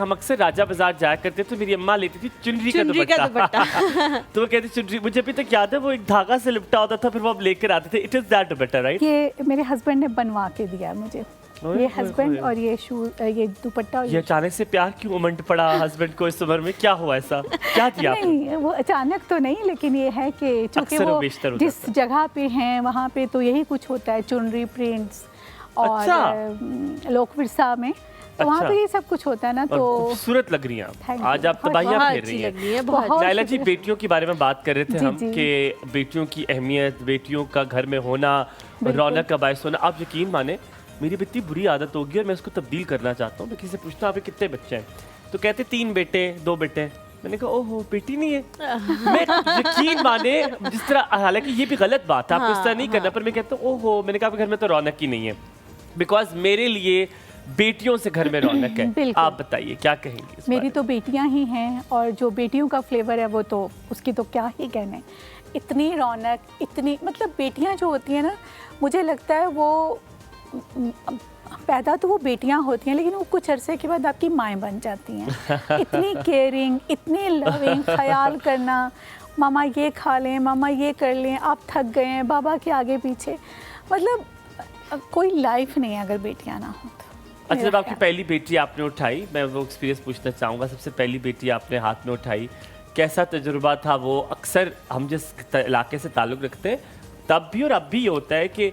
हम अक्सर राजा बाजार जाया करते तो मेरी अम्मा लेती थी चुनरी का दुपट्टा तो वो कहती चुनरी, मुझे अभी तक याद है वो एक धागा से लिपटा होता था, फिर वो अब लेकर आते थे। It is that dupatta, right? ये मेरे हस्बैंड ने बनवा के दिया मुझे, ये हस्बैंड और ये ये दुपट्टा। ये अचानक से प्यार क्यों उमंड पड़ा हस्बैंड को इस उम्र में? क्या हुआ ऐसा? क्या दिया आपने? नहीं, वो अचानक तो नहीं, लेकिन ये है कि चूंकि वो जिस जगह पे हैं वहाँ पे तो यही कुछ होता है, चुनरी प्रिंट्स और लोक विरसा में, तो वहाँ पे ये सब कुछ होता है ना। तो खूबसूरत लग रही हैं आप आज, आप तबाहियां फेर रही हैं। नायला जी, बेटियों के बारे में बात कर रहे थे हम कि बेटियों की अहमियत, बेटियों का घर में होना, रौनक का बायस होना। आप यकीन माने मेरी इतनी बुरी आदत होगी और मैं उसको तब्दील करना चाहता हूँ। मैं किसी से पूछता हूँ आपके कितने बच्चे हैं, तो कहते 3 बेटे 2 बेटे। मैंने कहा ओहो बेटी नहीं है। मैं यकीन माने जिस तरह, हालांकि ये भी गलत बात है, आपको इस तरह नहीं करना, पर मैं कहता हूँ ओहो, मैंने कहा घर में तो रौनक ही नहीं है, बिकॉज मेरे लिए बेटियों से घर में रौनक है। आप बताइए क्या कहेंगी? मेरी तो बेटियां ही हैं और जो बेटियों का फ्लेवर है वो तो उसकी तो क्या ही कहने। इतनी रौनक, इतनी मतलब बेटियां जो होती हैं ना, मुझे लगता है वो पैदा तो वो बेटियां होती हैं लेकिन वो कुछ अरसे के बाद आपकी माएँ बन जाती हैं। इतनी केयरिंग, इतनी लविंग, ख्याल करना, मामा ये खा लें, मामा ये कर लें, आप थक गए हैं, बाबा के आगे पीछे, मतलब कोई लाइफ नहीं है अगर बेटियां ना हो तो। अच्छा, जब आपकी पहली बेटी आपने उठाई, मैं वो एक्सपीरियंस पूछना चाहूँगा। सबसे पहली बेटी आपने हाथ में उठाई, कैसा तजुर्बा था वो? अक्सर हम जिस इलाके से ताल्लुक़ रखते हैं तब भी और अब भी ये होता है कि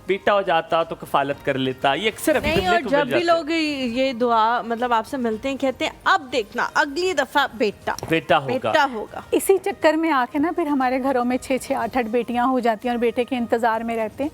बेटा हो जाता तो कफालत कर लेता, ये अक्सर अभी नहीं। और जब भी लोग ये दुआ मतलब आपसे मिलते हैं, कहते हैं अब देखना अगली दफा बेटा होगा। इसी चक्कर में आके ना फिर हमारे घरों में 6-6 8-8 बेटियां हो जाती हैं और बेटे के इंतजार में रहते हैं।